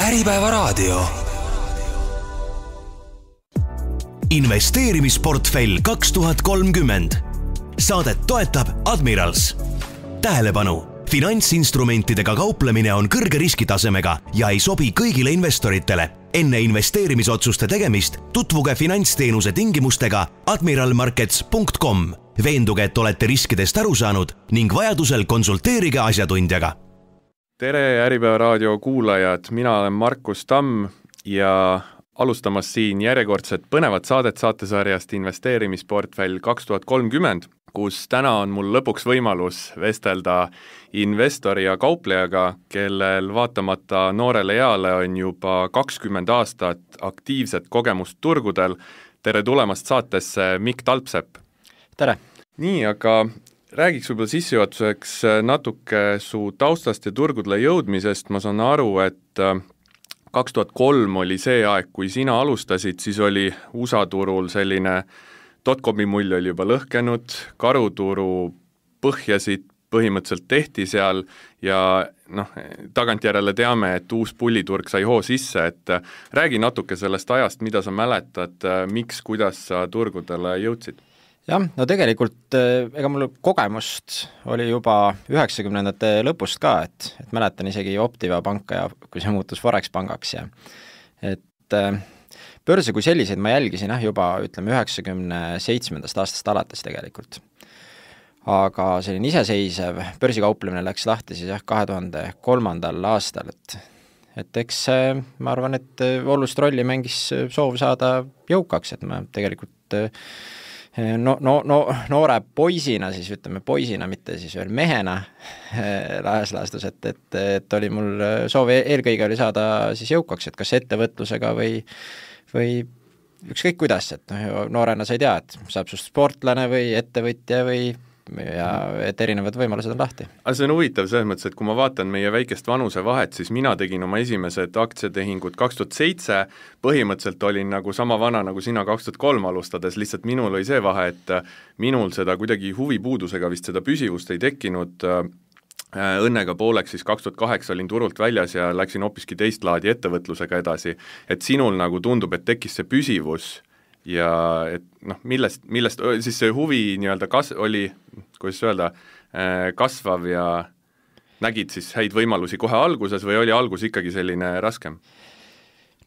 Äripäevaraadio. Investeerimisportfell 2030. Saadet toetab Admirals. Tähelepanu! Finantsinstrumentidega kauplemine on kõrge riskitasemega ja ei sobi kõigile investoritele. Enne investeerimisotsuste tegemist tutvuge finantsteenuse tingimustega admiralmarkets.com. Veenduge, et olete riskidest aru saanud ning vajadusel konsulteerige asjatundjaga. Tere Äripäevaraadio kuulajad, mina olen Markus Tamm ja alustamas siin järjekordset põnevat saadet saatesarjast Investeerimisportfell 2030, kus täna on mul lõpuks võimalus vestelda investori ja kauplejaga, kellel vaatamata noorele eale on juba 20 aastat aktiivset kogemust turgudel. Tere tulemast saatesse, Mikk Talpsepp. Tere! Nii, aga räägiks võib-olla sissejuhatuseks natuke su taustast ja turgudele jõudmisest. Ma saan aru, et 2003 oli see aeg, kui sina alustasid, siis oli USA turul selline dotcomi mull oli juba lõhkenud, karuturu põhjasid põhimõtteliselt tehti seal ja tagantjärele teame, et uus pulliturg sai hoo sisse, et räägi natuke sellest ajast, mida sa mäletad, miks, kuidas sa turgudele jõudsid? Jah, no tegelikult ega mul kogemust oli juba 90-ndate lõpust ka, et mäletan isegi Optiva panka ja kui see muutus Forex pangaks ja et börse kui selliseid ma jälgisin juba 97. aastast alates tegelikult. Aga selline iseseisev börsikauplemine läks lahti siis 2003. aastal, et eks ma arvan, et olulist rolli mängis soov saada jõukaks, et ma tegelikult noore poisina, siis ütleme poisina, mitte siis veel mehena laias laastus, et oli mul soov eelkõige oli saada siis jõukaks, et kas ettevõtlusega või ükskõik kuidas, et noorena sa ei tea, et saab sust sportlane või ettevõtja ja et erinevad võimalused on lahti. Aga see on huvitav selles mõttes, et kui ma vaatan meie väikest vanuse vahet, siis mina tegin oma esimesed aktsiatehingud 2007, põhimõtteliselt olin nagu sama vana nagu sina 2003 alustades, lihtsalt minul oli see vahe, et minul seda kuidagi huvipuudusega vist seda püsivust ei tekkinud, õnnega pooleks siis 2008 olin turult väljas ja läksin hoopiski teist laadi ettevõtlusega edasi, et sinul nagu tundub, et tekkis see püsivus ja et millest siis see huvi nii-öelda oli, kuidas öelda, kasvav ja nägid siis häid võimalusi kohe alguses või oli algus ikkagi selline raskem?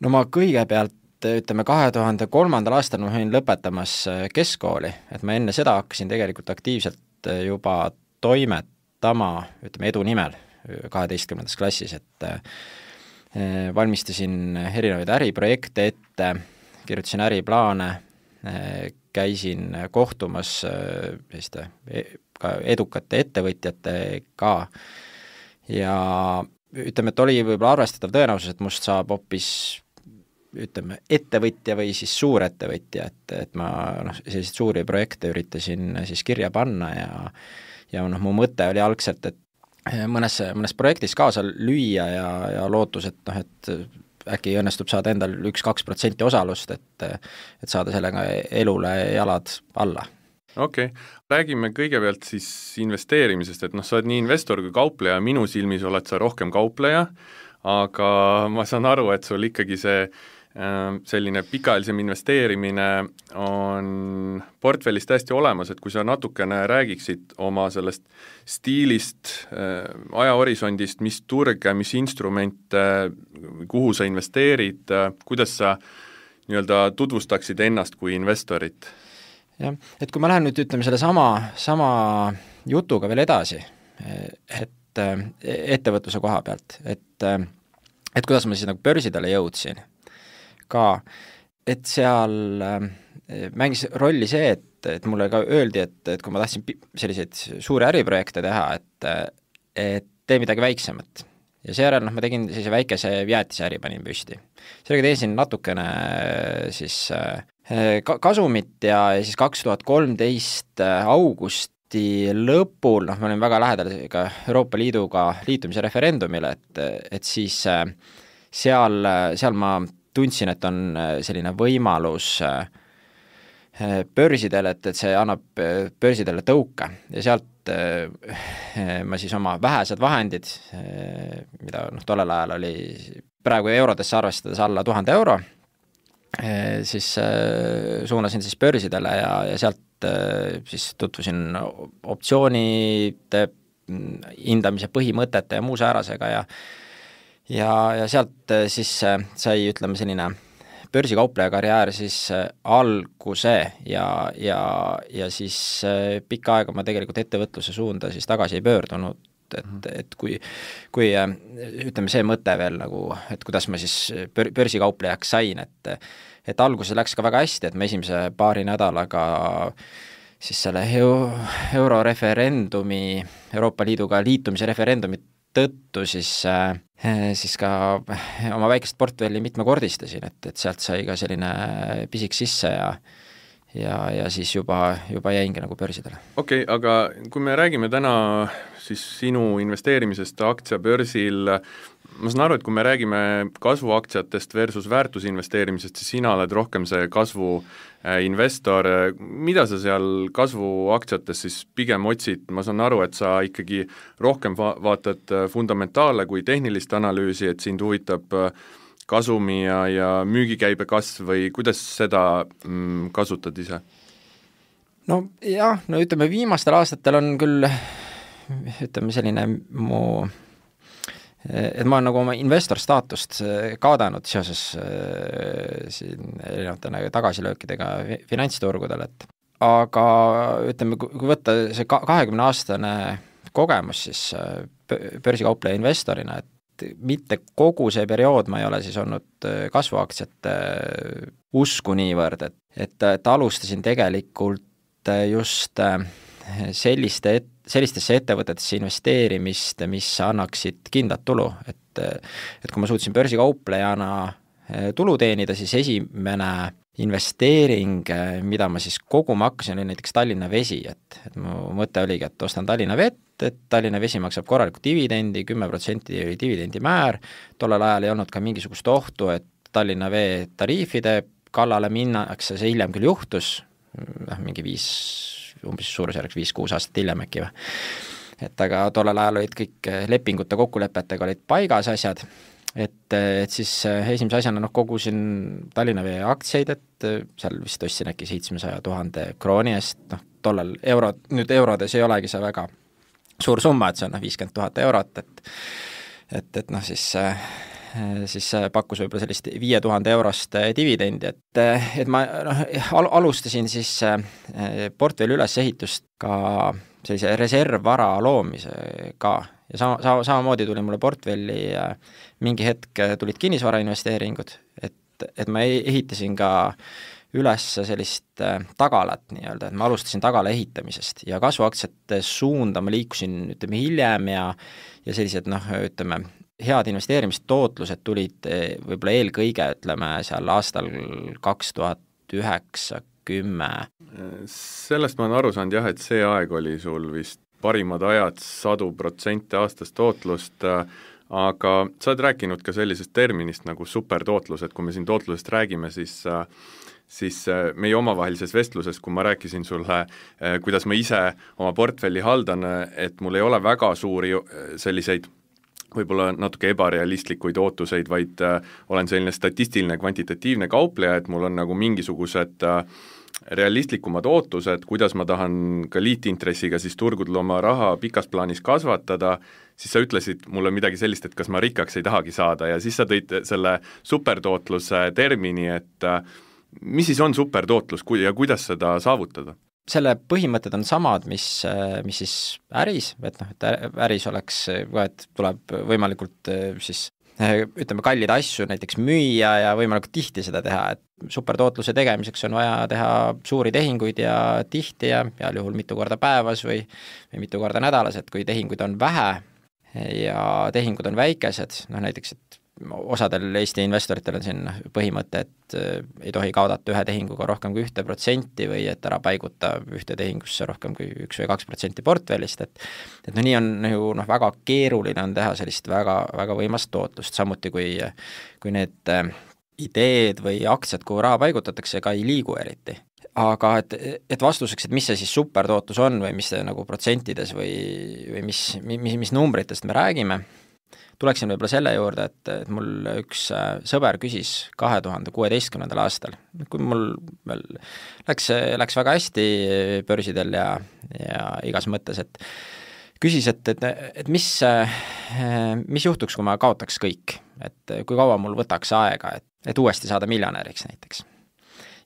No ma kõigepealt, ütleme 2003. aastal ma olin lõpetamas keskkooli, et ma enne seda hakkasin tegelikult aktiivselt juba toimetama, ütleme edu nimel 12. klassis, et valmistasin erinevaid äriprojekte ette, kirjutasin äriplaane, käisin kohtumas ka edukate ettevõtjatega ja ütleme, et oli võib-olla arvestatav tõenäosus, et must saab hoopis ütleme ettevõtja või siis suurettevõtja, et ma selliseid suuri projekte üritasin siis kirja panna ja mu mõte oli algselt, et mõnes projektis kaasa lüüa ja lootus, et äkki õnnestub saada endal 1-2% osalust, et saada sellega elule jalad alla. Okei. Räägime kõigepealt siis investeerimisest, et sa oled nii investor kui kaupleja, minu silmis oled sa rohkem kaupleja, aga ma saan aru, et sul ikkagi see selline pikaajalisem investeerimine on portfellis täiesti olemas, et kui sa natukene räägiksid oma sellest stiilist, ajahorisondist, mis turge, mis instrumente, kuhu sa investeerid, kuidas sa nii-öelda tutvustaksid ennast kui investorit? Jah, et kui ma lähen nüüd ütleme selle sama jutuga veel edasi, et ettevõtluse koha pealt, et kuidas ma siis nagu börsidele jõudsin ka, et seal mängis rolli see, et mulle ka öeldi, et kui ma tahtsin selliseid suuri äriprojekte teha, et tee midagi väiksemat. Ja seejärel ma tegin sellise väikese jäätisäri panin püsti. Sellega teesin natukene siis kasumit ja siis 2013 augusti lõpul, ma olin väga lähedal ka Euroopa Liiduga liitumise referendumile, et siis seal ma tundsin, et on selline võimalus börsidele, et see annab börsidele tõuke ja sealt ma siis oma vähesed vahendid, mida tollel ajal oli praegu eurodesse arvestades alla 1000 euro, siis suunasin siis börsidele ja sealt siis tutvusin optsioonide hindamise põhimõtete ja muu säärasega ja sealt siis sai, ütleme, selline börsikaupleja karjäär siis alguse ja siis pikka aega ma tegelikult ettevõtluse suunda siis tagasi ei pöördunud, et kui ütleme, see mõte veel nagu, et kuidas ma siis börsikauplejaks sain, et alguses läks ka väga hästi, et ma esimese paari nädalaga siis selle euroreferendumi, Euroopa Liiduga liitumise referendumi tõttu siis ka oma väikest portfelli mitmekordistasin, et sealt sai ka selline pisik sisse ja siis juba jäingi nagu börsidele. Okei, aga kui me räägime täna siis sinu investeerimisest aktsiabörsil, ma saan aru, et kui me räägime kasvuaktsiatest versus väärtusinvesteerimisest, siis sina oled rohkem see kasvuinvestor. Mida sa seal kasvuaktsiates siis pigem otsid? Ma saan aru, et sa ikkagi rohkem vaatad fundamentaale kui tehnilist analüüsi, et sind huvitab kasumi ja müügikäibe kasv või kuidas seda kasutad ise? No jah, no ütleme, viimastel aastatel on küll, ütleme, selline et ma olen nagu oma investor staatust kaadanud seoses siin erinevate tagasilöökidega finantsturgudel, aga ütleme, kui võtta see 20-aastane kogemus siis börsikaupleja investorina, et mitte kogu see periood ma ei ole siis olnud kasvuaktsiate usku niivõrd, et alustasin tegelikult just sellistesse ettevõtetesse investeerimist, mis annaksid kindlat tulu, et kui ma suutsin börsikauplejana tulu teenida, siis esimene investeering, mida ma siis koguma hakkasin, oli näiteks Tallinna Vesi, et mu mõte oligi, et ostan Tallinna Vett, et Tallinna Vesi maksab korralikult dividendi, 10% oli dividendi määr, tollel ajal ei olnud ka mingisugust ohtu, et Tallinna Vee tariifide kallale minnakse, see hiljem küll juhtus, mingi umbes suurusjärgus 5-6 aastat hiljem äkki või. Et aga tollel ajal olid kõik lepingute kokkulepetega olid paigas asjad, et siis esimese asjana kogusin Tallinna Vee aktsiaid, et seal vist ostsin äkki 700 000 krooni eest, tollel nüüd eurodes ei olegi see väga suur summa, et see on 50 000 eurot, et siis pakkus võib-olla sellist 5000 eurost dividendi, et ma alustasin siis portfelli ülesehitust ka sellise reservvara loomisega ja samamoodi tuli mulle portfelli mingi hetk tulid kinnisvarainvesteeringud, et ma ehitasin ka üles sellist tagalat nii-öelda, et ma alustasin tagala ehitamisest ja kasvuaktsiate suunda ma liikusin hiljem ja sellised ütleme, head investeerimistootlused tulid võib-olla eelkõige, ütleme, seal aastal 2009-10. Sellest ma olen aru saanud jah, et see aeg oli sul vist parimad ajad 100% aastast tootlust, aga sa oled rääkinud ka sellisest terminist nagu supertootlus, et kui me siin tootlusest räägime, siis meie omavahelises vestluses, kui ma rääkisin sulle, kuidas ma ise oma portfelli haldan, et mul ei ole väga suuri selliseid võib-olla natuke ebarealistlikuid ootuseid, vaid olen selline statistiline kvantitatiivne kaupleja, et mul on nagu mingisugused realistlikumad ootused, kuidas ma tahan ka liitintressiga siis turgudel oma raha pikas plaanis kasvatada, siis sa ütlesid mulle midagi sellist, et kas ma rikkaks ei tahagi saada ja siis sa tõid selle supertootluse termini, et mis siis on supertootlus ja kuidas seda saavutada? Selle põhimõtted on samad, mis siis äris, et äris oleks, et tuleb võimalikult siis ütleme, kallid asju näiteks müüa ja võimalikult tihti seda teha, et supertootluse tegemiseks on vaja teha suuri tehinguid ja tihti ja heal juhul mitu korda päevas või mitu korda nädalas, et kui tehinguid on vähe ja tehingud on väikesed, näiteks, et osadel Eesti investoritel on siin põhimõte, et ei tohi kaodata ühe tehinguga rohkem kui 1% või et ära paiguta ühte tehingusse rohkem kui 1 või 2% portfellist, et nii on ju väga keeruline on teha sellist väga, väga võimast tootlust, samuti kui need ideed või aktsiad, kuhu raha paigutatakse, ka ei liigu eriti. Aga et vastuseks, et mis see siis supertootlus on või mis see nagu protsentides või mis numbritest me räägime, tuleksin võib-olla selle juurde, et mul üks sõber küsis 2016. aastal, kui mul veel läks väga hästi börsidel ja igas mõttes, et küsis, et mis juhtuks, kui ma kaotaks kõik, et kui kaua mul võtaks aega, et uuesti saada miljonäriks näiteks.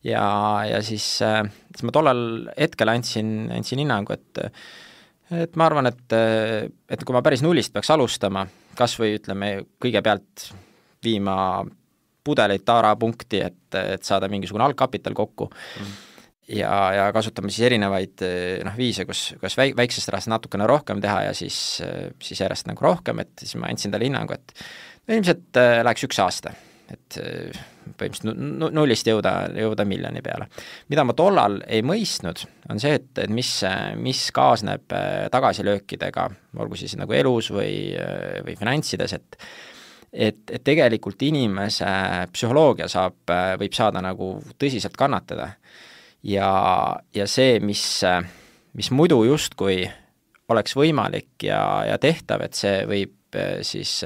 Ja siis ma tollal hetkel andsin hinnangu, et ma arvan, et kui ma päris nullist peaks alustama, kas või ütleme kõigepealt viima pudeleid taarapunkti, et saada mingisugune algkapital kokku ja kasutame siis erinevaid viise, kus väiksest rahast natukene rohkem teha ja siis järjest nagu rohkem, et siis ma andsin talle hinnangu, et ilmselt läheks 1 aasta, et põhimõtteliselt nullist jõuda miljoni peale. Mida ma tollal ei mõistnud, on see, et mis kaasneb tagasilöökidega, olgu siis nagu elus või finantsides, et tegelikult inimese psühholoogia võib saada nagu tõsiselt kannatada. Ja see, mis muidu justkui oleks võimalik ja tehtav, et see võib siis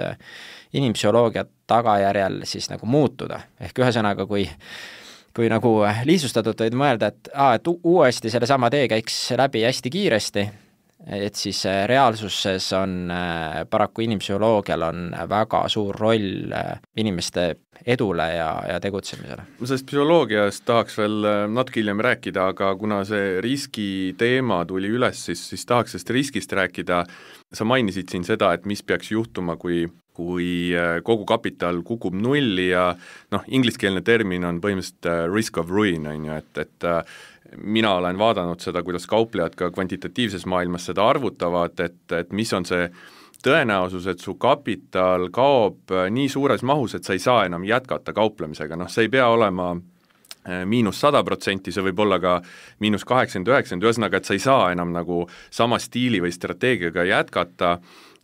inimpsühholoogia tagajärjel siis nagu muutuda. Ehk ühesõnaga, kui nagu lihtsustatud võid mõelda, et uuesti selle sama tee käiks läbi hästi kiiresti, et siis reaalsuses on paraku inimpsühholoogial on väga suur roll inimeste edule ja tegutsemisele. Ma sellest psühholoogiast tahaks veel natuke hiljem rääkida, aga kuna see riski teema tuli üles, siis tahaks sellest riskist rääkida. Sa mainisid siin seda, et mis peaks juhtuma, kui kogu kapital kukub nulli ja ingliskeelne termin on põhimõtteliselt risk of ruin, on ju, et mina olen vaadanud seda, kuidas kauplejad ka kvantitatiivses maailmas seda arvutavad, et mis on see tõenäosus, et su kapital kaob nii suures mahus, et sa ei saa enam jätkata kauplemisega. See ei pea olema -100%, see võib olla ka -80-90%, ühesõnaga, et sa ei saa enam nagu sama stiili või strateegiaga jätkata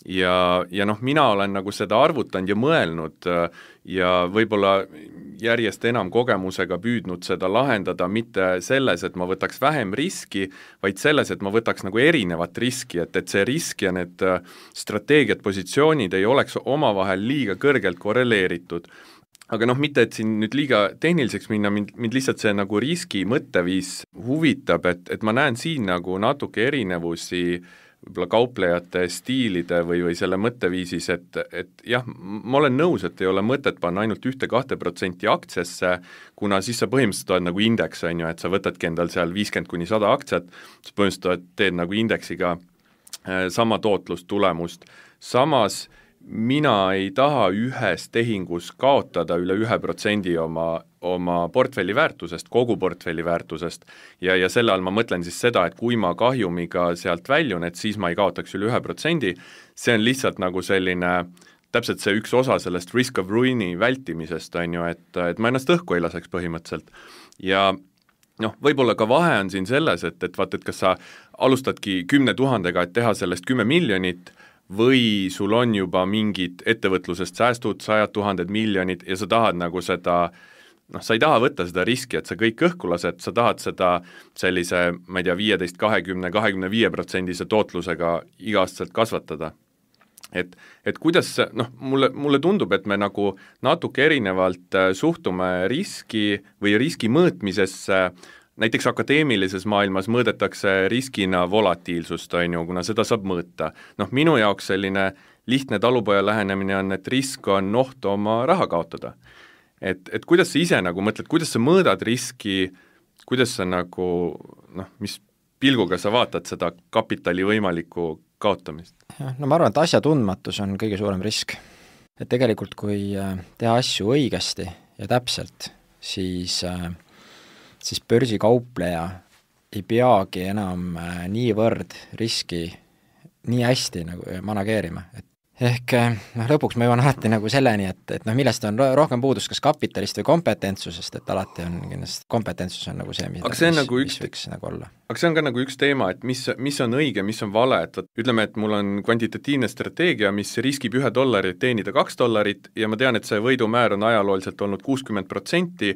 ja mina olen nagu seda arvutanud ja mõelnud ja võib-olla järjest enam kogemusega püüdnud seda lahendada mitte selles, et ma võtaks vähem riski, vaid selles, et ma võtaks nagu erinevat riski, et see risk ja need strateegiad, positsioonid ei oleks omavahel liiga kõrgelt korreleeritud. Aga mitte, et siin nüüd liiga tehniliseks minna, mind lihtsalt see nagu riski mõtteviis huvitab, et ma näen siin nagu natuke erinevusi võib-olla kauplejate stiilide või selle mõtteviisis, et jah, ma olen nõus, et ei ole mõtet panna ainult 1-2% aktsiasse, kuna siis sa põhimõtteliselt oled nagu indeks, on ju, et sa võtadki endal seal 50-100 aktsiat, sa põhimõtteliselt teed nagu indeksiga sama tootlustulemust. Samas mina ei taha ühes tehingus kaotada üle 1% oma portfelli väärtusest, kogu portfelli väärtusest ja selle all ma mõtlen siis seda, et kui ma kahjumiga sealt väljun, et siis ma ei kaotaks üle 1%, see on lihtsalt nagu selline, täpselt see üks osa sellest risk of ruini vältimisest, on ju, et ma ennast õhku ei laseks põhimõtteliselt. Ja võib-olla ka vahe on siin selles, et vaata, et kas sa alustadki 10 000-ga, et teha sellest 10 miljonit, või sul on juba mingid ettevõtlusest säästud, 100 000 miljonid ja sa tahad nagu seda, sa ei taha võtta seda riski, et sa kõik õhku lased, sa tahad seda sellise, ma ei tea, 15, 20, 25% tootlusega iga-aastaselt kasvatada. Et kuidas, mulle tundub, et me nagu natuke erinevalt suhtume riski või riski mõõtmisesse. Näiteks akadeemilises maailmas mõõdetakse riskina volatiilsust, on ju, kuna seda saab mõõta. Minu jaoks selline lihtne talupoja lähenemine on, et risk on oht oma raha kaotada. Et kuidas sa ise nagu mõtled, kuidas sa mõõdad riski, kuidas sa nagu, mis pilguga sa vaatad seda kapitali võimalikku kaotamist? Ma arvan, et asja tundmatus on kõige suurem risk. Et tegelikult, kui teha asju õigesti ja täpselt, siis börsikaupleja ei peagi enam niivõrd riski nii hästi nagu manageerima. Ehk lõpuks ma jõuan alati nagu selleni, et millest on rohkem puudus, kas kapitalist või kompetentsusest, et alati on kindlasti kompetentsus on nagu see, mis võiks nagu olla. Aga see on ka nagu üks teema, et mis on õige, mis on vale, et ütleme, et mul on kvantitatiivne strateegia, mis riskib $1 teenida $2 ja ma tean, et see võidumäär on ajalooliselt olnud 60%,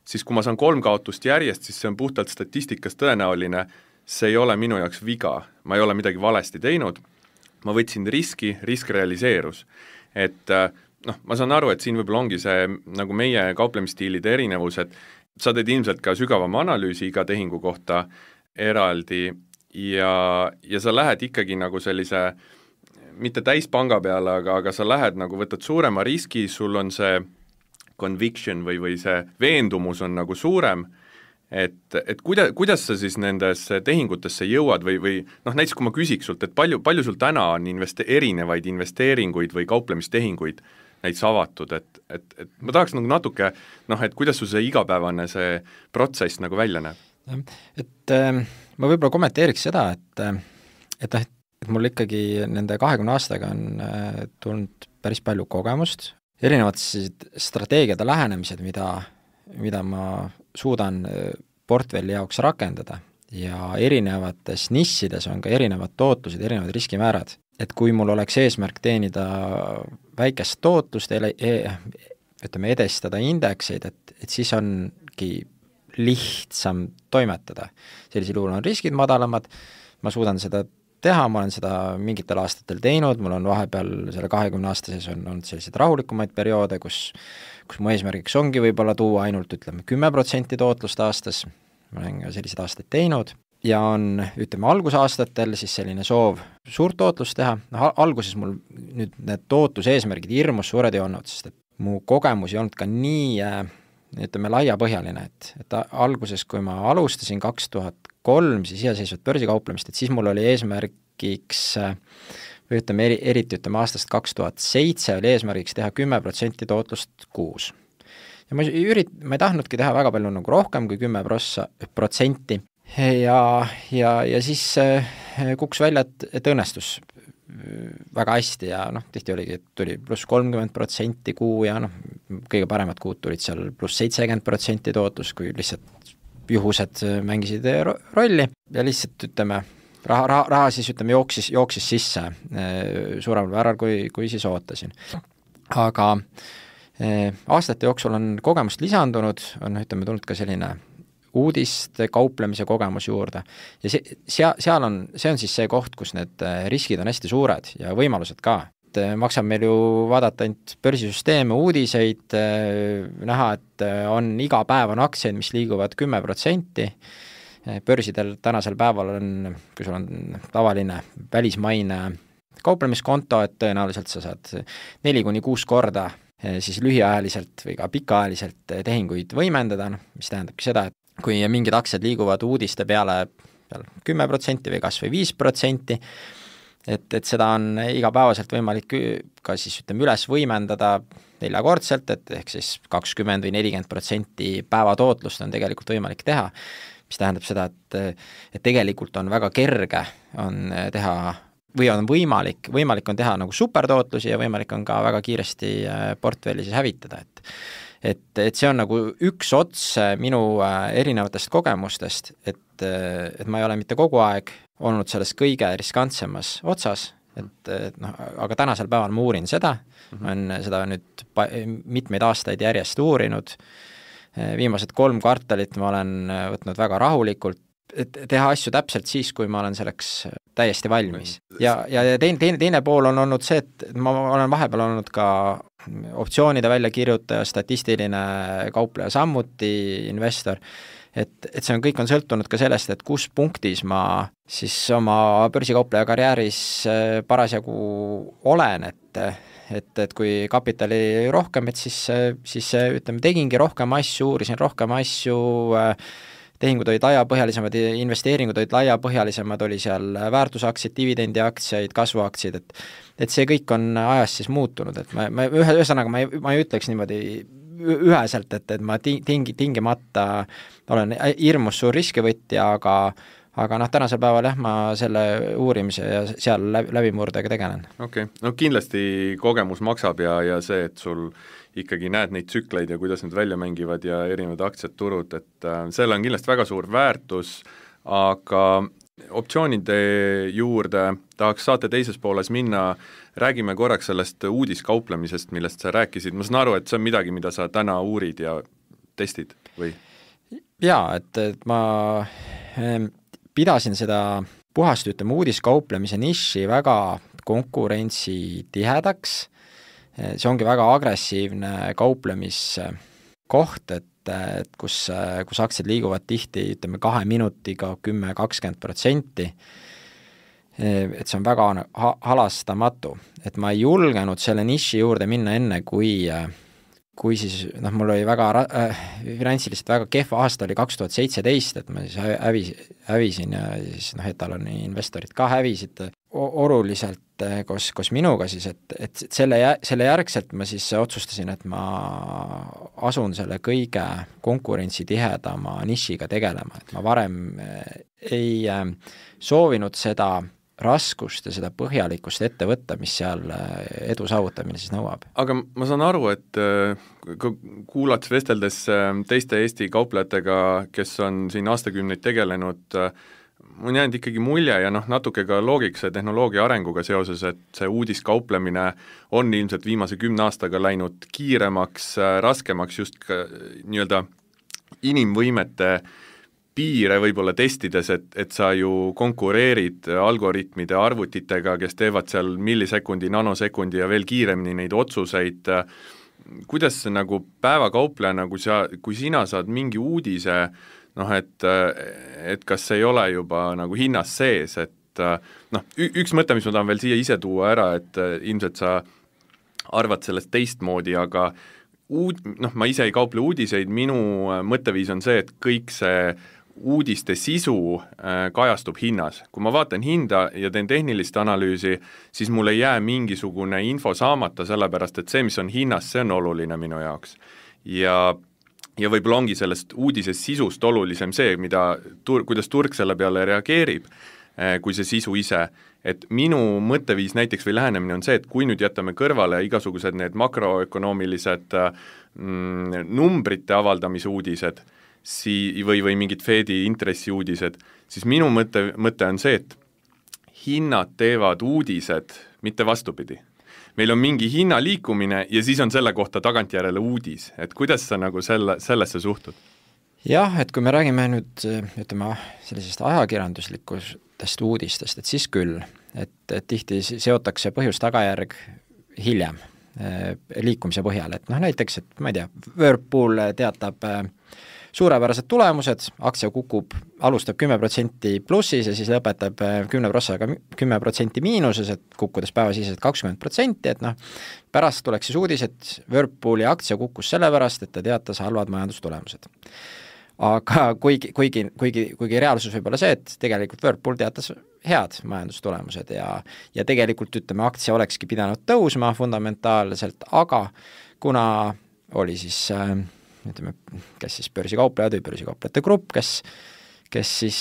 siis kui ma saan 3 kaotust järjest, siis see on puhtalt statistikas tõenäoline, see ei ole minu jaoks viga, ma ei ole midagi valesti teinud, ma võtsin risk realiseerus. et ma saan aru, et siin võib-olla ongi see nagu meie kauplemisstiilide erinevus, et sa teed ilmselt ka sügavama analüüsi iga tehingu kohta eraldi ja sa lähed ikkagi nagu sellise mitte täispanga peale, aga sa lähed nagu, võtad suurema riski, sul on see conviction või see veendumus on nagu suurem, et kuidas sa siis nendesse tehingutesse jõuad või näiteks kui ma küsiks sult, et palju sul täna on erinevaid investeeringuid või kauplemistehinguid näiteks avatud, et ma tahaks nagu natuke, et kuidas sul see igapäevane see protsess nagu välja näeb? Et ma võib-olla kommenteeriks seda, et mul ikkagi nende 20 aastaga on tulnud päris palju kogemust, erinevad strateegiad ja lähenemised, mida ma suudan portfelli jaoks rakendada ja erinevates nišides on ka erinevad tootlused, erinevad riskimäärad. Et kui mul oleks eesmärk teenida väikest tootlust, edestada indekseid, et siis ongi lihtsam toimetada. Sellisel juhul on riskid madalamad, ma suudan seda teha, ma olen seda mingitel aastatel teinud, mul on vahepeal selle 20 aasta sees on olnud selliseid rahulikumaid perioode, kus mu eesmärgiks ongi võib-olla tuua ainult 10% tootlust aastas, ma olen ka selliseid aastaid teinud, ja on, algusaastatel siis selline soov suurt tootlust teha, alguses mul nüüd need tootluse eesmärgid hirmus suured ei olnud, sest et mu kogemus ei olnud ka nii, laiapõhjaline, et alguses, kui ma alustasin 2003 siis iseseisvat börsikauplemist, et siis mul oli eesmärgiks, eriti aastast 2007 oli eesmärgiks teha 10% tootlust kuus. Ja ma ei tahtnudki teha väga palju nagu rohkem kui 10% ja siis kuks välja, et õnnestus väga hästi ja tihti oligi, et tuli pluss 30% kuu ja kõige paremad kuud tulid seal pluss 70% tootlus, kui lihtsalt juhused mängisid rolli ja lihtsalt raha siis jooksis sisse suuremal määral, kui siis ootasin. Aga aastate jooksul on kogemust lisandunud, on tulnud ka selline uudiste kauplemise kogemus juurde ja see on siis see koht, kus need riskid on hästi suured ja võimalused ka. Maksab meil ju vaadata ainult börsisüsteeme, uudiseid, näha, et on iga päev on aktsiaid, mis liiguvad 10%. Börsidel tänasel päeval on, kui sul on tavaline välismaine kauplemiskonto, et tõenäoliselt sa saad 4-6 korda siis lühiajaliselt või ka pikaajaliselt tehinguid võimendada, mis tähendabki seda, et kui mingid aktsiad liiguvad uudiste peale 10% või kas või 5%, et seda on igapäevaselt võimalik ka siis üles võimendada 4-kordselt, et ehk siis 20 või 40% päevatootlust on tegelikult võimalik teha, mis tähendab seda, et tegelikult on väga kerge on teha või on võimalik on teha nagu supertootlusi ja võimalik on ka väga kiiresti portfelli siis hävitada, et see on nagu üks ots minu erinevatest kogemustest, et ma ei ole mitte kogu aeg olnud selles kõige riskantsemas otsas, aga tänasel päeval ma uurin seda, ma olen seda nüüd mitmeid aastaid järjest uurinud, viimased 3 kvartalit ma olen võtnud väga rahulikult, et teha asju täpselt siis, kui ma olen selleks täiesti valmis. Ja teine pool on olnud see, et ma olen vahepeal olnud ka optsioonide väljakirjutaja, statistiline kaupleja, samuti investor, et see kõik on sõltunud ka sellest, et kus punktis ma siis oma börsikaupleja karjääris parasjagu olen, et kui kapitali rohkem, et siis tegingi rohkem asju, uurisin rohkem asju, tehingud olid laiapõhjalisemad, investeeringud olid laiapõhjalisemad, oli seal väärtusaktsiid, dividendiaktsiaid, kasvuaktsiid, et see kõik on ajas siis muutunud, et ühesõnaga ma ei ütleks niimoodi üheselt, et ma tingimata olen hirmus suur riskivõtja, aga tänasel päeval jah, ma selle uurimise ja seal läbimurdega tegelen. Okei. Kindlasti kogemus maksab ja see, et sul ikkagi näed neid tsükleid ja kuidas need välja mängivad ja erinevad aktsiad, turud, et selle on kindlasti väga suur väärtus, aga optsioonide juurde tahaks saate teises pooles minna, räägime korraks sellest uudiskauplemisest, millest sa rääkisid, ma saan aru, et see on midagi, mida sa täna uurid ja testid või? Jaa, et ma pidasin seda puhast, uudiskauplemise niši väga konkurentsi tihedaks, see ongi väga agressiivne kauplemiskoht, et kus aktsiad liiguvad tihti, ütleme 2 minutiga 10-20%, et see on väga halastamatu. Et ma ei julgenud selle niši juurde minna enne, kui siis, mul oli finantsiliselt väga kehva aasta oli 2017, et ma siis hävisin ja siis etaloni investorid ka hävisid oluliselt koos minuga siis, et selle järgselt ma siis otsustasin, et ma asun selle kõige konkurentsitihedama nišiga tegelema, et ma varem ei soovinud seda raskust ja seda põhjalikkust ette võtta, mis seal edu saavutamine siis nõuab. Aga ma saan aru, et kuulates vesteldes teiste Eesti kauplejatega, kes on siin aastakümneid tegelenud, on jäänud ikkagi mulje ja natuke ka loogikse tehnoloogia arenguga seoses, et see uudiskauplemine on ilmselt viimase 10 aastaga läinud kiiremaks, raskemaks just nii-öelda inimvõimete piire võib-olla testides, et sa ju konkureerid algoritmide arvutitega, kes teevad seal millisekundi, nanosekundi ja veel kiiremini neid otsuseid. Kuidas nagu päevakaupleja, kui sina saad mingi uudise, et kas ei ole juba nagu hinnas sees, et üks mõte, mis ma tahan veel siia ise tuua ära, et ilmselt sa arvad sellest teistmoodi, aga ma ise ei kauple uudiseid, minu mõtteviis on see, et kõik see uudiste sisu kajastub hinnas. Kui ma vaatan hinda ja teen tehnilist analüüsi, siis mul ei jää mingisugune info saamata, sellepärast et see, mis on hinnas, see on oluline minu jaoks. Ja võib-olla ongi sellest uudisest sisust olulisem see, kuidas turg selle peale reageerib, kui see sisu ise. Et minu mõtteviis näiteks või lähenemine on see, et kui nüüd jätame kõrvale igasugused need makroökonoomilised numbrite avaldamise uudised, või mingid Fedi intressiuudised, siis minu mõte on see, et hinnad teevad uudised, mitte vastupidi. Meil on mingi hinna liikumine ja siis on selle kohta tagantjärele uudis. Et kuidas sa nagu sellesse suhtud? Jah, et kui me räägime nüüd, ütleme, sellisest ajakirjanduslikustest uudistest, et siis küll, et tihti seotakse põhjus-tagajärg hiljem liikumise põhjal, et näiteks, et ma ei tea, Whirlpool teatab suurepärased tulemused, aktsia kukub, alustab 10% plussis ja siis lõpetab 10% miinuses, et kukkudes päevasiseselt 20%, et pärast tuleks siis uudis, et Whirlpooli aktsia kukkus sellepärast, et ta teatas halvad majandustulemused. Aga kuigi reaalsus võib olla see, et tegelikult Whirlpool teatas head majandustulemused ja tegelikult ütleme, aktsia olekski pidanud tõusma fundamentaalselt, aga kuna oli siis ütleme, kes siis börsikauplejad või börsikauplejate grupp, kes siis,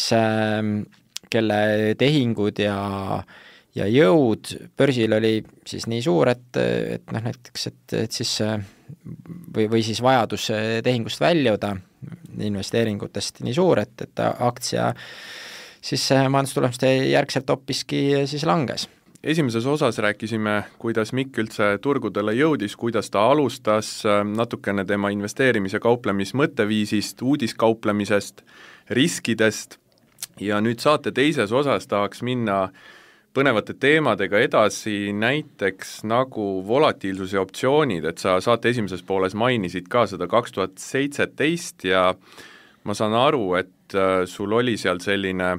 kelle tehingud ja jõud börsil oli siis nii suur, et näiteks, et siis või siis vajadus tehingust väljuda investeeringutest nii suur, et aktsia siis majandustulemuste järgselt hoppiski siis langes. Esimeses osas rääkisime, kuidas Mikk üldse turgudele jõudis, kuidas ta alustas, natukene tema investeerimise kauplemismõtteviisist, uudiskauplemisest, riskidest ja nüüd saate teises osas tahaks minna põnevate teemadega edasi, näiteks nagu volatiilsus ja optsioonid, et sa saate esimeses pooles mainisid ka seda 2017 ja ma saan aru, et sul oli seal selline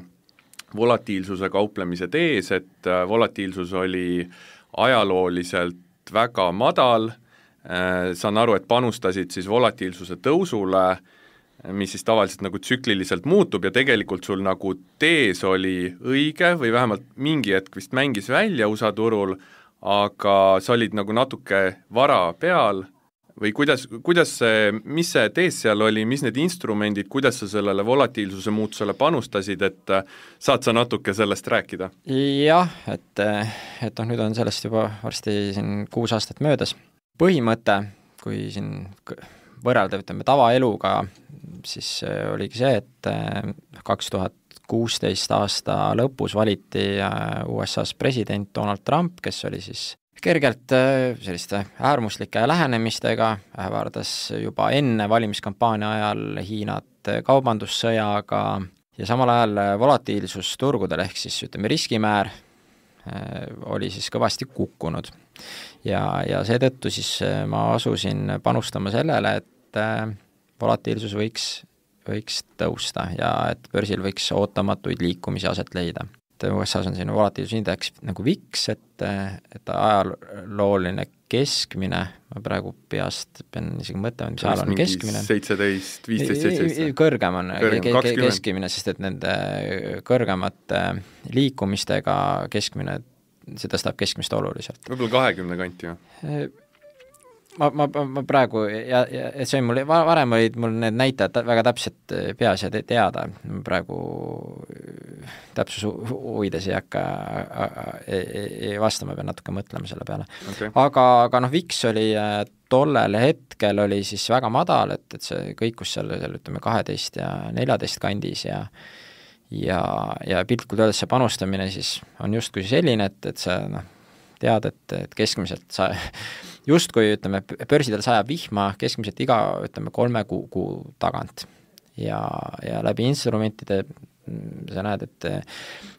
volatiilsuse kauplemise tees, et volatiilsus oli ajalooliselt väga madal, saan aru, et panustasid siis volatiilsuse tõusule, mis siis tavaliselt nagu tsükliliselt muutub ja tegelikult sul nagu tees oli õige või vähemalt mingi hetk vist mängis välja USA turul, aga sa olid nagu natuke vara peal või kuidas see, mis see tees seal oli, mis need instrumendid, kuidas sa sellele volatiilsuse muutusele panustasid, et saad sa natuke sellest rääkida? Jah, et nüüd on sellest juba varsti siin 6 aastat möödas. Põhimõte, kui siin võrrelda, ütleme, tavaeluga, siis oligi see, et 2016 aasta lõpus valiti USA's president Donald Trump, kes oli siis kergelt selliste äärmuslike lähenemistega, ähvardas juba enne valimiskampaania ajal Hiinat kaubandussõjaga ja samal ajal volatiilsus turgudel ehk siis ütleme riskimäär oli siis kõvasti kukkunud. Ja seetõttu siis ma asusin panustama sellele, et volatiilsus võiks tõusta ja et börsil võiks ootamatuid liikumisi aset leida. USA-s on selline volatiilsusindeks nagu VIX, et ajalooline keskmine, ma praegu peast pean isegi mõtlema, mis ajalooline keskmine 17, 15, 17. Kõrgem on keskmine, sest et nende kõrgemate liikumistega keskmine, see tõstab keskmist oluliselt. Võib-olla 20 kanti või? Ma praegu, et see on mul, varem olid mul need näitajad väga täpselt peas ja teada, praegu täpsus huvides ei hakka ei vastama, pean natuke mõtlema selle peale. Okay. Aga VIX oli tollel hetkel oli siis väga madal, et see kõikus seal ütleme 12 ja 14 kandis ja piltlikult öeldes see panustamine siis on justkui selline, et see tead, et keskmiselt sa justkui, ütleme, börsidel sajab vihma keskmiselt iga, ütleme, 3 kuu tagant. Ja läbi instrumentide sa näed, et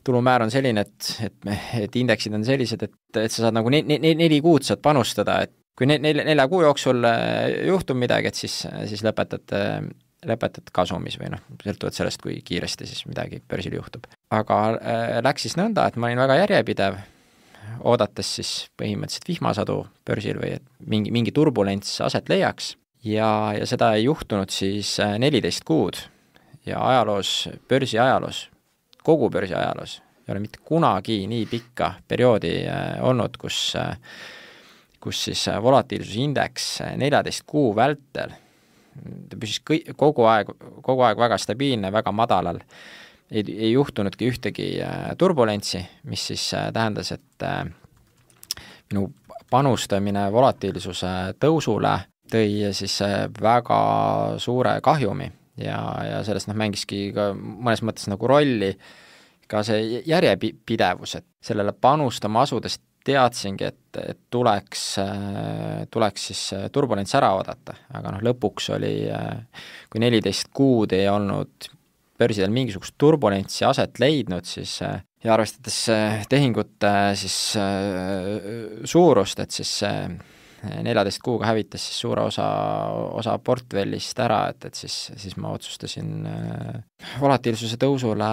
tulumäär on selline, et indeksid on sellised, et sa saad nagu 4 kuud saad panustada, et kui 4 kuu jooksul juhtub midagi, et siis lõpetad kasumis või sõltuvalt sellest, kui kiiresti siis midagi börsil juhtub. Aga läks siis nõnda, et ma olin väga järjepidev, oodates siis põhimõtteliselt vihmasadu börsil või et mingi turbulents aset leiaks ja seda ei juhtunud siis 14 kuud ja börsi ajaloos, kogu börsi ajaloos ei ole mitte kunagi nii pikka perioodi olnud, kus siis volatiilsusindeks 14 kuu vältel ta püsis kogu aeg väga stabiilne, väga madalal. Ei juhtunudki ühtegi turbulentsi, mis siis tähendas, et minu panustamine volatiilsuse tõusule tõi siis väga suure kahjumi ja sellest mängiski ka mõnes mõttes nagu rolli ka see järjepidevus, et sellele panustama asudes teadsingi, et tuleks siis turbulents ära oodata, aga lõpuks oli, kui 14 kuud ei olnud börsidel mingisugust turbulentsi aset leidnud, siis ja arvestades tehingute siis suurust, et siis 14 kuuga hävitas siis suure osa portfellist ära, et siis ma otsustasin volatiilsuse tõusule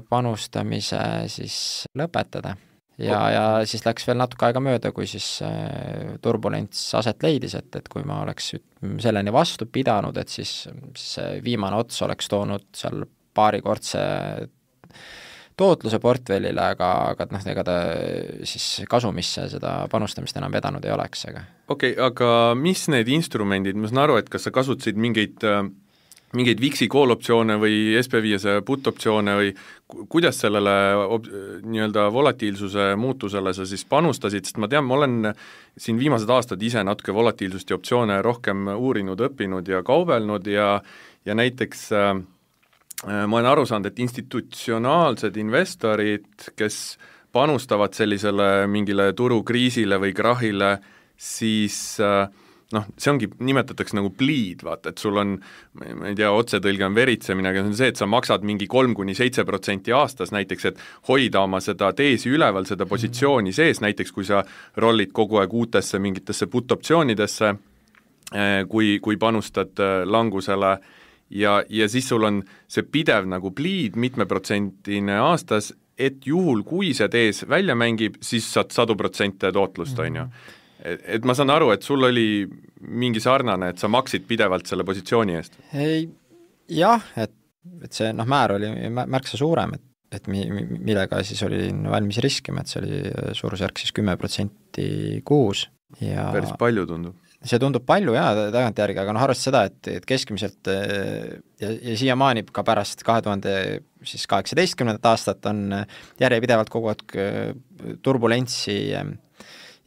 panustamise siis lõpetada. Ja siis läks veel natuke aega mööda, kui siis turbulents aset leidis, et kui ma oleks selleni vastu pidanud, et siis viimane ots oleks toonud seal paarikordse tootluse portfellile, aga ega ta siis kasumisse seda panustamist enam vedanud ei oleks. Okei, aga mis need instrumendid, ma saan aru, et kas sa kasutasid mingeid VIX-i call-optsioone või SP5 put-optsioone või kuidas sellele nii-öelda volatiilsuse muutusele sa siis panustasid, sest ma tean, ma olen siin viimased aastad ise natuke volatiilsust ja optsioone rohkem uurinud, õppinud ja kaubelnud ja näiteks ma olen aru saanud, et institutsionaalsed investorid, kes panustavad sellisele mingile turukriisile või krahile, siis see ongi, nimetatakse nagu bleed, vaata, et sul on, ma ei tea, otsetõlge on veritsemine, aga see on see, et sa maksad mingi 3-7% aastas näiteks, et hoida oma seda teesi üleval, seda positsiooni sees, näiteks kui sa rollid kogu aeg uutesse mingitesse put-optsioonidesse, kui panustad langusele, ja siis sul on see pidev nagu bleed, mitmeprotsentine aastas, et juhul, kui see tees välja mängib, siis saad 100% tootlust, on ju. Et ma saan aru, et sul oli mingi sarnane, et sa maksid pidevalt selle positsiooni eest? Jah, et see määr oli märksa suurem, et millega siis oli valmis riskima, et see oli suurusjärk siis 10% kuus. Ja päris palju tundub. See tundub palju tagantjärgi, aga arvestades seda, et keskmiselt ja siiamaani ka pärast 2018. aastat on järjepidevalt kogu aeg turbulentsi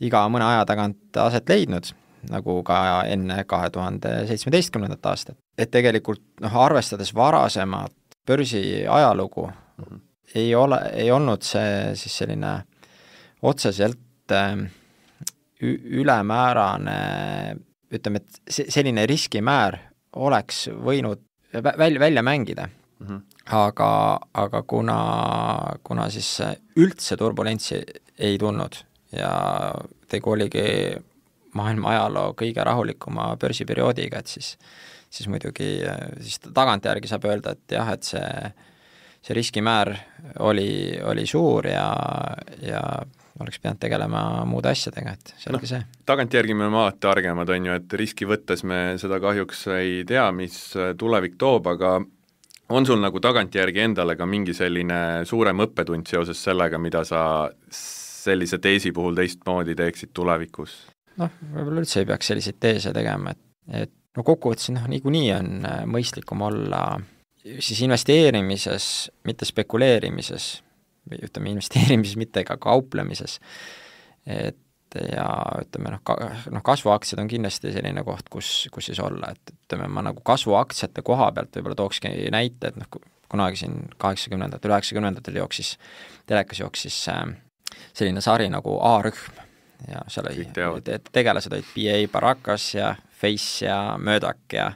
iga mõne aja tagant aset leidnud, nagu ka enne 2017. aastat. Et tegelikult arvestades varasemat börsi ajalugu ei olnud see siis selline otseselt ülemäärane, ütleme, et selline riskimäär oleks võinud välja mängida. aga kuna siis üldse turbulentsi ei tulnud ja tegu oligi maailma ajaloo kõige rahulikuma börsiperioodiga, et siis muidugi siis tagantjärgi saab öelda, et jah, et see riskimäär oli suur ja oleks pidanud tegelema muude asjadega, et selge see. Tagantjärgi me oleme alati targemad, on ju, et riski võttes me seda kahjuks ei tea, mis tulevik toob, aga on sul nagu tagantjärgi endale ka mingi selline suurem õppetund seoses sellega, mida sa sellise teesi puhul teistmoodi teeksid tulevikus? Võib-olla üldse ei peaks selliseid teese tegema, et kokkuvõttes niikuinii on mõistlikum olla siis investeerimises, mitte spekuleerimises, ütleme investeerimises, mitte ka kauplemises, ja ütleme kasvuaktsiad on kindlasti selline koht, kus siis olla, et ütleme, ma nagu kasvuaktsiate koha pealt võib-olla tookski näite, et kunagi siin 80-ndatel, 90-ndatel telekas jooksis selline sari nagu A-rühm ja seal tegelased olid BA Baracus ja Face ja Murdoch ja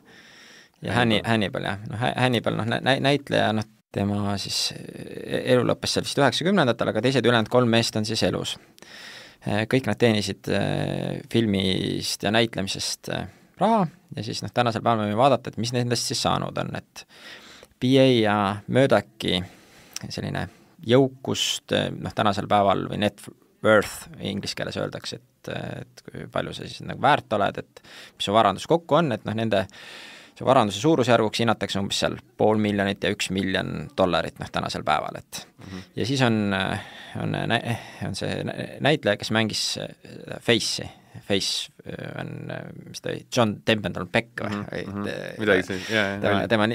Hannibal ja Hannibal näitleja, tema siis elu lõppes seal vist 90-ndatel, aga teised ülejäänud 3 meest on siis elus. Kõik nad teenisid filmist ja näitlemisest raha ja siis tänasel päeval võime vaadata, et mis nendest siis saanud on, et BA ja Murdochi selline jõukust, tänasel päeval või net worth inglise keeles öeldakse, et kui palju sa siis nagu väärt oled, et mis su varandus kokku on, et nende see varanduse suurusjärguks hinnatakse umbes seal $500,000 ja $1 million tänasel päeval, et ja siis on see näitleja, kes mängis Face'i. Face on, mis ta oli, John Templeton Beck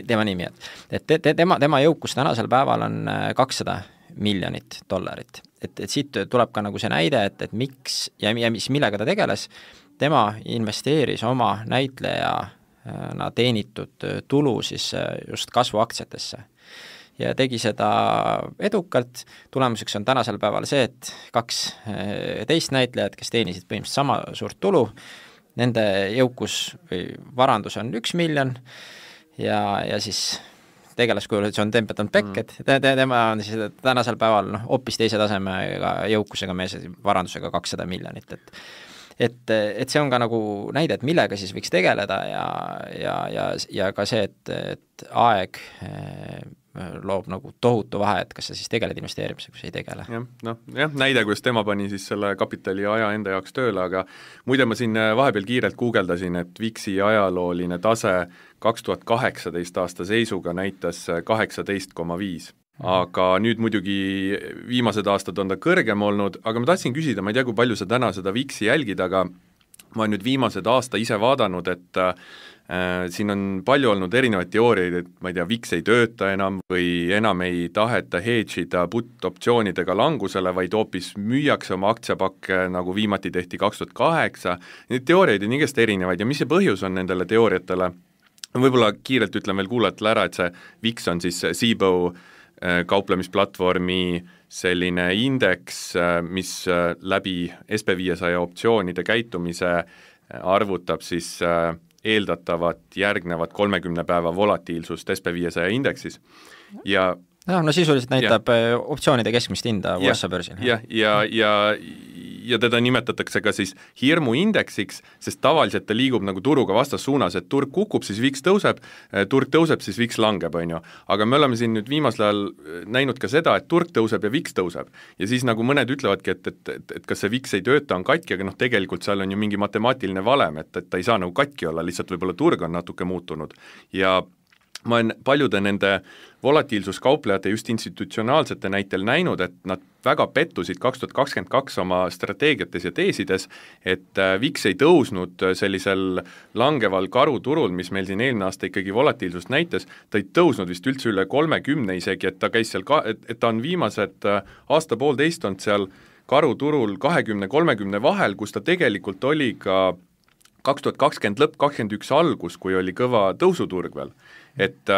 tema nimi, et tema jõukus tänasel päeval on $200 miljonit. Et siit tuleb ka nagu see näide, et miks ja millega ta tegeles, tema investeeris oma näitleja teenitud tulu siis just kasvuaktsiatesse ja tegi seda edukalt. Tulemuseks on tänasel päeval see, et 2 teist näitlejat, kes teenisid põhimõtteliselt sama suurt tulu, nende jõukus või varandus on $1 miljon ja siis tegelaskujul John Templeton Beck, et tema on siis tänasel päeval hoopis teise tasemega jõukusega mees varandusega $200 miljonit, et see on ka nagu näide, et millega siis võiks tegeleda ja ka see, et aeg loob nagu tohutu vahe, et kas sa siis tegeled investeerimisega, kui sa ei tegele. Näide, kuidas tema pani siis selle kapitali aja enda jaoks tööle, aga muide ma siin vahepeal kiirelt guugeldasin, et VIX-i ajalooline tase 2018 aasta seisuga näitas 18,5. Aga nüüd muidugi viimased aastad on ta kõrgem olnud, aga ma tahtsin küsida, ma ei tea, kui palju sa täna seda VIX-i jälgid, aga ma olen nüüd viimased aasta ise vaadanud, et siin on palju olnud erinevaid teooriaid, et ma ei tea, VIX ei tööta enam või enam ei taheta hedge'ida put-optsioonidega langusele, vaid hoopis müüakse oma aktsiapakke, nagu viimati tehti 2008. Neid teooriaid on igast erinevaid ja mis see põhjus on nendele teooriatele? Võib-olla kiirelt ütlen veel kuulajatele ära, et see VIX on siis Cboe kauplemisplatvormi selline indeks, mis läbi SB500 optsioonide käitumise arvutab siis eeldatavat järgnevat 30 päeva volatiilsust SB500 indeksis ja sisuliselt näitab optsioonide keskmist hinda USA börsil. Ja teda nimetatakse ka siis hirmuindeksiks, sest tavaliselt ta liigub nagu turuga vastassuunas, et turg kukub, siis VIX tõuseb, turg tõuseb, siis VIX langeb, on ju. Aga me oleme siin nüüd viimasel ajal näinud ka seda, et turg tõuseb ja VIX tõuseb. Ja siis nagu mõned ütlevadki, et kas see VIX ei tööta, on katki, aga tegelikult seal on ju mingi matemaatiline valem, et ta ei saa nagu katki olla, lihtsalt võib-olla turg on natuke muutunud. Ja ma olen paljude nende volatiilsuskauplejate just institutsionaalsete näitel näinud, et nad väga pettusid 2022 oma strateegiates ja teesides, et VIX ei tõusnud sellisel langeval karuturul, mis meil siin eelmine aasta ikkagi volatiilsust näitas, ta ei tõusnud vist üldse üle 30 isegi, et ta käis seal, et ta on viimased aasta-poolteist olnud seal karuturul 20-30 vahel, kus ta tegelikult oli ka 2020 lõpp, 2021 algus, kui oli kõva tõusuturg veel. Et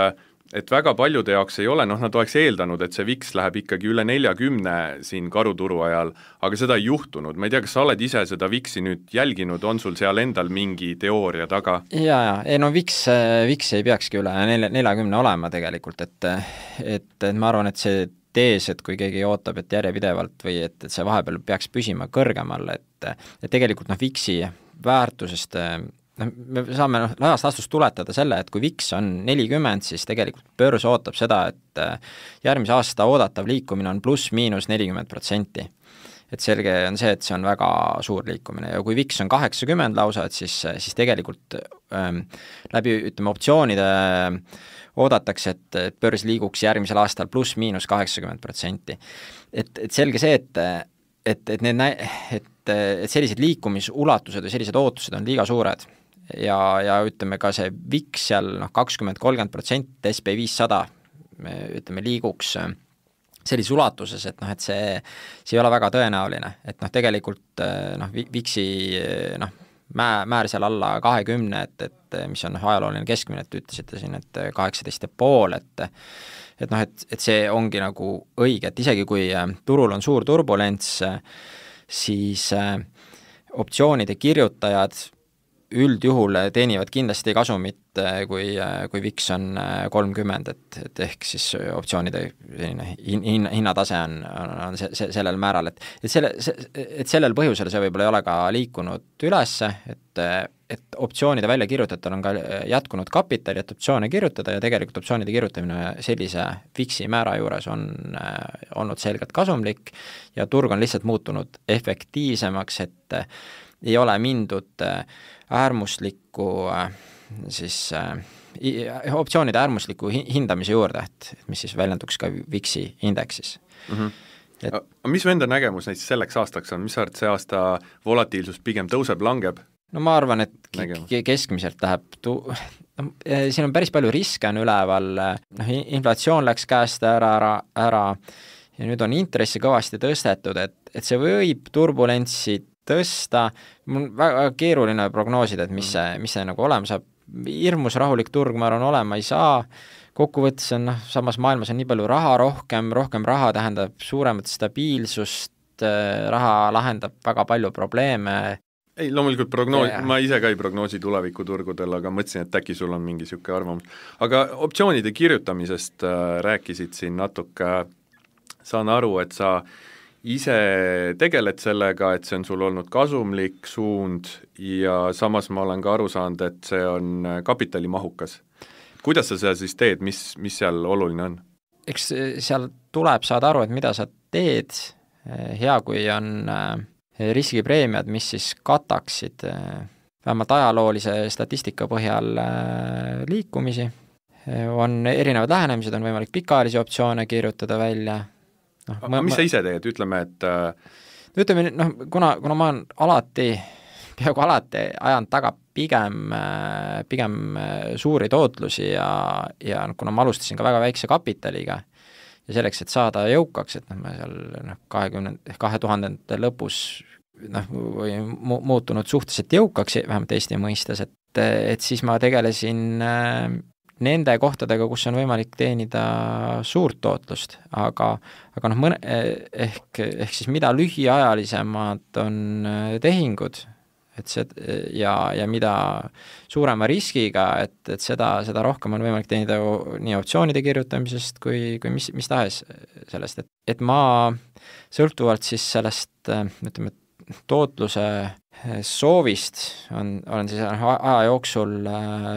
et väga paljude jaoks ei ole, nad oleks eeldanud, et see VIX läheb ikkagi üle 40 siin karuturu ajal, aga seda ei juhtunud. Ma ei tea, kas sa oled ise seda VIX-i nüüd jälginud, on sul seal endal mingi teooria taga? Ei no VIX ei peakski üle 40 olema tegelikult, et ma arvan, et see tees, et kui keegi ootab, et järjepidevalt või et see vahepeal peaks püsima kõrgemal, et tegelikult VIX-i väärtusest me saame laiast astust tuletada selle, et kui VIX on 40, siis tegelikult börs ootab seda, et järgmise aasta oodatav liikumine on pluss-miinus 40%. Et selge on see, et see on väga suur liikumine ja kui VIX on 80 lausa, et siis tegelikult läbi, ütleme, optsioonide oodatakse, et börs liiguks järgmisel aastal pluss-miinus 80%. Et selge see, et sellised liikumisulatused või sellised ootused on liiga suured ja ütleme ka see VIX seal 20-30% SB 500 ütleme liiguks sellises ulatuses, et see ei ole väga tõenäoline, et tegelikult VIX-i määr seal alla 20, et mis on ajalooline keskmine, et ütlesite siin, et 18,5, et see ongi nagu õige, et isegi kui turul on suur turbulents, siis optsioonide kirjutajad üldjuhul teenivad kindlasti kasumit, kui VIX on 30, et ehk siis optsioonide hinnatase on sellel määral, et sellel põhjusel see võib-olla ei ole ka liikunud üles, et optsioonide väljakirjutajatel on ka jätkunud kapitali, et optsioone kirjutada ja tegelikult optsioonide kirjutamine sellise VIX-i määra juures on olnud selgelt kasumlik ja turg on lihtsalt muutunud efektiivsemaks, et ei ole mindud äärmuslikku optsioonide äärmusliku hindamise juurde, et mis siis väljenduks ka VIX-i indeksis. Mis enda nägemus näiteks selleks aastaks on, mis sa arvad, see aasta volatiilsus pigem tõuseb, langeb? No ma arvan, et keskmiselt läheb siin on päris palju riske on üleval, inflatsioon läks käest ära ja nüüd on intressi kõvasti tõstetud, et see võib turbulentsi tõsta, mul on väga keeruline prognoosida, et mis see nagu olema saab, hirmus rahulik turg, ma arvan, olema ei saa, kokkuvõttes on samas maailmas on nii palju raha, rohkem raha tähendab suuremat stabiilsust, raha lahendab väga palju probleeme. Ei, loomulikult ma ise ka ei prognoosi tulevikuturgudel, aga mõtlesin, et äkki sul on mingi siuke arvamus. Aga optsioonide kirjutamisest rääkisid siin natuke, saan aru, et sa ise tegeled sellega, et see on sul olnud kasumlik suund ja samas ma olen ka aru saanud, et see on kapitalimahukas. Kuidas sa seda siis teed, mis seal oluline on? Eks seal tuleb saada aru, et mida sa teed, hea kui on riskipreemiad, mis siis kataksid vähemalt ajaloolise statistika põhjal liikumisi. On erinevad lähenemised, on võimalik pikaajalisi optsioone kirjutada välja. Mis sa ise teed, ütleme, et kuna ma olen peaaegu alati ajanud taga pigem suuri tootlusi ja kuna ma alustasin ka väga väikse kapitaliga ja selleks, et saada jõukaks, et ma seal 2000 lõpus või muutunud suhteliselt jõukaks, vähemalt Eesti mõistes, et siis ma tegelesin nende kohtadega, kus on võimalik teenida suurt tootlust, aga ehk siis mida lühiajalisemad on tehingud, et see ja mida suurema riskiga, et seda rohkem on võimalik teenida nii optsioonide kirjutamisest kui mis tahes sellest, et ma sõltuvalt siis sellest, ütleme, tootluse soovist olen siis aja jooksul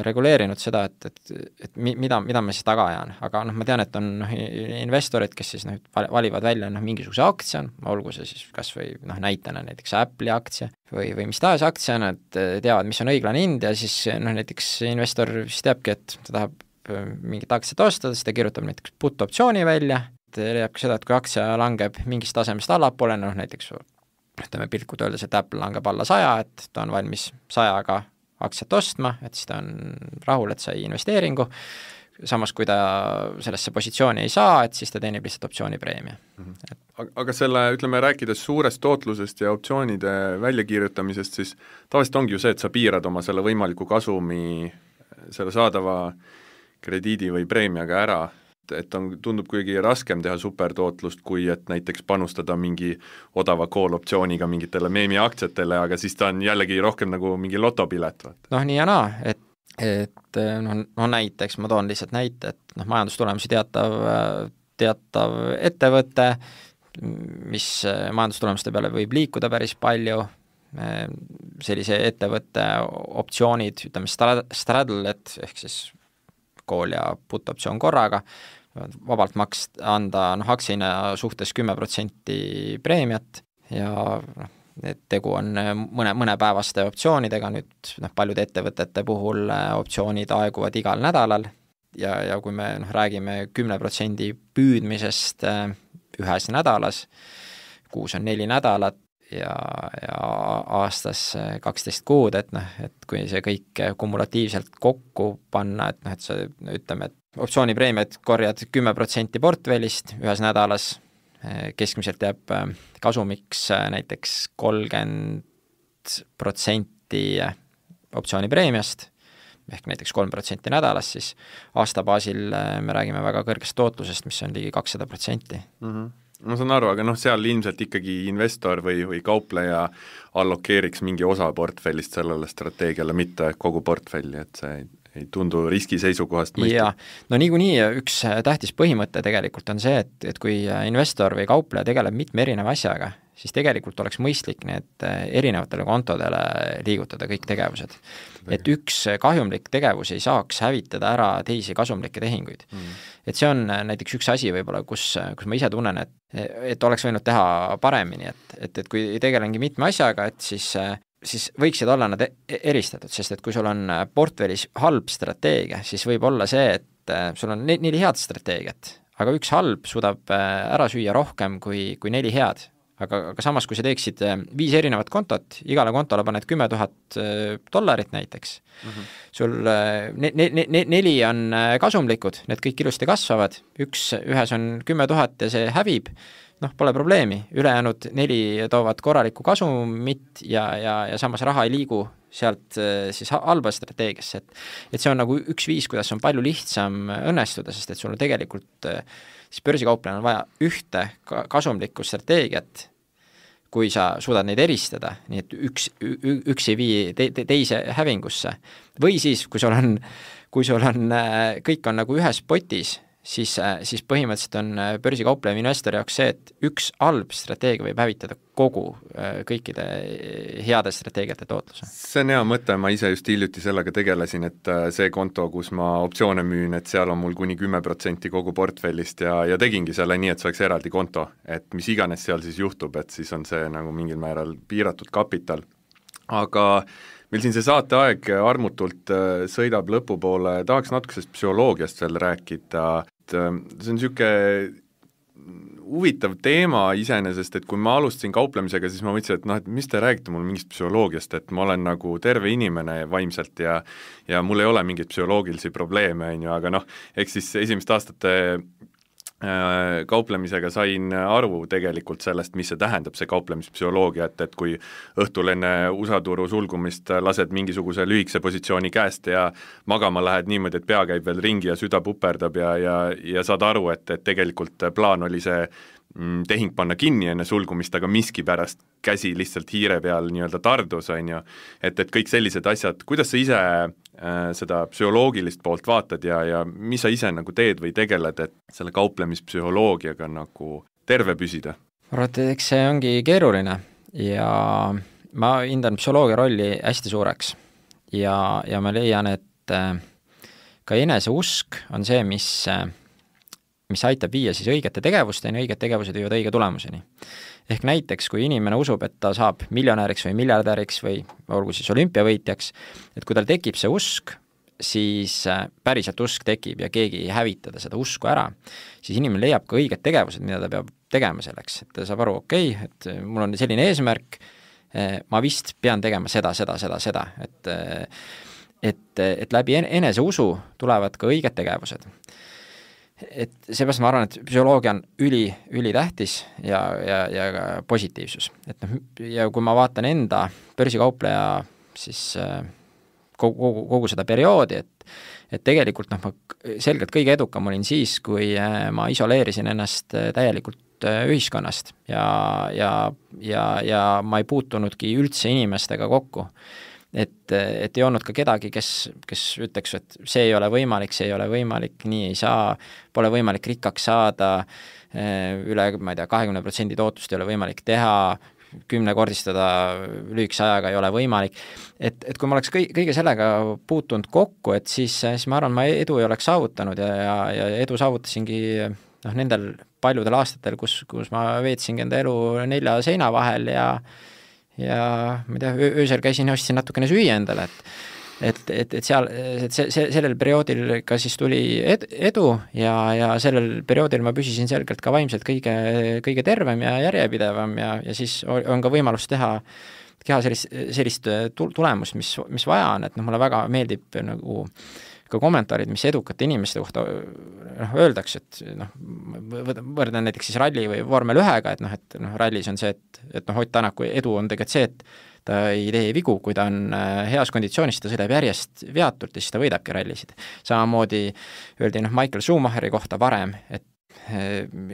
reguleerinud seda, et mida ma siis taga ajan, aga ma tean, et on investorid, kes siis valivad välja mingisuguse aktsia, olgu see siis kas või näitena näiteks Apple'i aktsia või mis tahes aktsia, nad teavad, mis on õiglane hind ja siis näiteks investor siis teabki, et ta tahab mingit aktsiat osta, siis ta kirjutab näiteks put-optsiooni välja, leiab seda, et kui aktsia langeb mingist tasemest allapoole, näiteks ütleme piltlikult öeldes, et Apple langeb alla 100, et ta on valmis 100-ga aktsiat ostma, et siis ta on rahul, et sai investeeringu, samas kui ta sellesse positsiooni ei saa, et siis ta teenib lihtsalt optsioonipreemia. Aga selle, ütleme, rääkides suurest tootlusest ja optsioonide väljakirjutamisest, siis tavaliselt ongi ju see, et sa piirad oma selle võimaliku kasumi, selle saadava krediidi või preemiaga ära, et tundub kuigi raskem teha supertootlust, kui et näiteks panustada mingi odava call-optsiooniga mingitele meemiaktsiatele, aga siis ta on jällegi rohkem nagu mingi lotopilet. Noh, nii ja naa, et näiteks, ma toon lihtsalt näite, et majandustulemusi teatav ettevõte, mis majandustulemuste peale võib liikuda päris palju, sellise ettevõtte optsioonid, ütleme straddle, ehk siis call ja put optsioon korraga, vabalt anda aktsiahinna suhtes 10% preemiat ja tegu on mõnepäevaste optsioonidega, nüüd paljude ettevõtete puhul optsioonid aeguvad igal nädalal ja kui me räägime 10% püüdmisest ühes nädalas, kuus on 4 nädalat ja aastas 12 kuud, et kui see kõik kumulatiivselt kokku panna, et sa ütleme, et optsioonipreemiad korjad 10% portfellist ühes nädalas, keskmiselt jääb kasumiks näiteks 30% optsioonipreemiast, ehk näiteks 3% nädalas, siis aasta baasil me räägime väga kõrgest tootlusest, mis on ligi 200%. Ma saan aru, aga seal ilmselt ikkagi investor või kaupleja allokeeriks mingi osa portfellist sellele strateegiale, mitte kogu portfelli, et see ei tundu riski seisukohast mõistlik. Ja, no niikuinii üks tähtis põhimõte tegelikult on see, et kui investor või kaupleja tegeleb mitme erineva asjaga, siis tegelikult oleks mõistlik need erinevatele kontodele liigutada kõik tegevused. Et üks kahjumlik tegevus ei saaks hävitada ära teisi kasumlikke tehinguid. Et see on näiteks üks asi võib-olla, kus ma ise tunnen, et oleks võinud teha paremini, et kui tegelengi mitme asjaga, et siis võiksid olla nad eristatud, sest et kui sul on portfellis halb strateegia, siis võib olla see, et sul on 4 head strateegiat, aga üks halb suudab ära süüa rohkem kui 4 head. Aga samas, kui sa teeksid 5 erinevat kontot, igale kontole paned $10,000 näiteks, sul 4 on kasumlikud, need kõik ilusti kasvavad, ühes on 10,000 ja see hävib, pole probleemi, ülejäänud 4 toovad korralikku kasumit ja samas raha ei liigu sealt siis halba strateegiasse, et see on nagu üks viis, kuidas on palju lihtsam õnnestuda, sest et sul on tegelikult siis börsikaupleja on vaja ühte kasumlikku strateegiat, kui sa suudad neid eristada, nii et üks ei vii teise hävingusse. Või siis, kui sul on kõik on nagu ühes potis, siis põhimõtteliselt on börsikaupleja investori jaoks see, et üks halb strateegia võib hävitada kogu kõikide heade strateegiate tootluse. See on hea mõte, ma ise just hiljuti sellega tegelesin, et see konto, kus ma optsioone müün, et seal on mul kuni 10% kogu portfellist ja tegingi selle nii, et see oleks eraldi konto, et mis iganes seal siis juhtub, et siis on see nagu mingil määral piiratud kapital. Aga meil siin see saateaeg armutult sõidab lõpupoole, tahaks natukesest psühholoogiast veel rääkida, et see on niisugune huvitav teema iseenesest, et kui ma alustasin kauplemisega, siis ma mõtlesin, et mis te räägite mul mingist psühholoogiast, et ma olen nagu terve inimene vaimselt ja mul ei ole mingeid psühholoogilisi probleeme, aga eks siis esimeste aastate kauplemisega sain aru tegelikult sellest, mis see tähendab, see kauplemispsühholoogia, et kui õhtul enne USA-turu sulgumist lased mingisuguse lühikese positsiooni käest ja magama lähed niimoodi, et pea käib veel ringi ja süda puperdab ja saad aru, et tegelikult plaan oli see tehing panna kinni enne sulgumist, aga miski pärast käsi lihtsalt hiire peal nii-öelda tardus, et kõik sellised asjad, kuidas sa ise seda psühholoogilist poolt vaatad ja mis sa ise nagu teed või tegeled, et selle kauplemispsühholoogiaga nagu terve püsida? Ma arvan, et eks see ongi keeruline ja ma hindan psühholoogia rolli hästi suureks ja ma leian, et ka eneseusk on see, mis aitab viia siis õigete tegevusteni, õiged tegevused viivad õige tulemuseni. Ehk näiteks, kui inimene usub, et ta saab miljonäriks või miljardäriks või olgu siis olümpiavõitjaks, et kui tal tekib see usk, siis päriselt usk tekib ja keegi ei hävitada seda usku ära, siis inimene leiab ka õiged tegevused, mida ta peab tegema selleks, et ta saab aru, et mul on selline eesmärk, ma vist pean tegema seda, et läbi enese usu tulevad ka õiged tegevused. Et seepärast ma arvan, et psühholoogia on ülitähtis ja positiivsus. Ja kui ma vaatan enda börsikaupleja siis kogu seda perioodi, et tegelikult noh, ma selgelt kõige edukam olin siis, kui ma isoleerisin ennast täielikult ühiskonnast ja ma ei puutunudki üldse inimestega kokku. Et ei olnud ka kedagi, kes ütleks, et see ei ole võimalik, nii ei saa, pole võimalik rikkaks saada, üle, ma ei tea, 20% tootlust ei ole võimalik teha, 10-kordistada lühikese ajaga ei ole võimalik. Et kui ma oleks kõige sellega puutunud kokku, et siis ma arvan, ma edu ei oleks saavutanud ja edu saavutasingi nendel paljudel aastatel, kus ma veetsingi enda elu 4 seina vahel ja ma ei tea, öösel käisin ja ostsin natukene süüa endale, et sellel perioodil ka siis tuli edu ja sellel perioodil ma püsisin selgelt ka vaimselt kõige tervem ja järjepidevam ja siis on ka võimalus teha sellist tulemust, mis vaja on, et mulle väga meeldib nagu ka kommentaarid, mis edukate inimeste kohta öeldakse, et võrdan näiteks siis ralli või vormel 1-ga, et rallis on see, et Ott Tänaku edu on tegelikult see, et ta ei tee vigu, kui ta on heas konditsioonis, ta sõidab järjest veatult ja siis ta võidabki rallisid. Samamoodi öeldi Michael Schumacheri kohta varem, et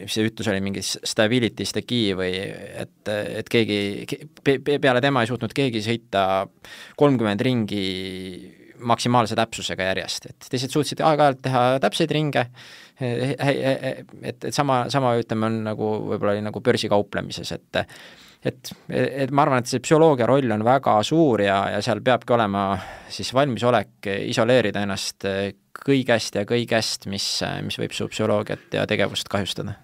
see ütlus oli mingi stability is the key või et keegi, peale tema ei suutnud keegi sõita 30 ringi maksimaalse täpsusega järjest, et teised suutsid aeg-ajalt teha täpseid ringe, et sama ütleme on nagu võib-olla oli nagu börsikauplemises, et ma arvan, et see psühholoogia roll on väga suur ja seal peabki olema siis valmisolek isoleerida ennast kõigest, mis võib su psühholoogiat ja tegevust kahjustada.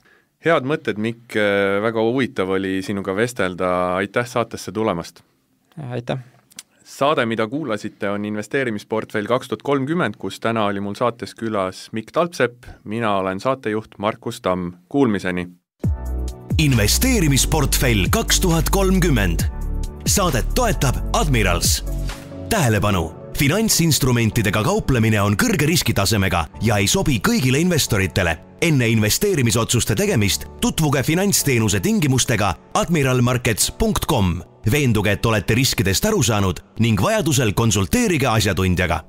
Head mõtted, Mikk, väga huvitav oli sinuga vestelda, aitäh saatesse tulemast! Aitäh! Saade, mida kuulasite, on investeerimisportfell 2030, kus täna oli mul saates külas Mikk Talpsepp, mina olen saatejuht Markus Tamm. Kuulmiseni! Investeerimisportfell 2030. Saadet toetab Admirals. Tähelepanu! Finantsinstrumentidega kauplemine on kõrge riskitasemega ja ei sobi kõigile investoritele. Enne investeerimisotsuste tegemist tutvuge finantsteenuse tingimustega admiralmarkets.com. Veenduge, et olete riskidest aru saanud ning vajadusel konsulteerige asjatundjaga.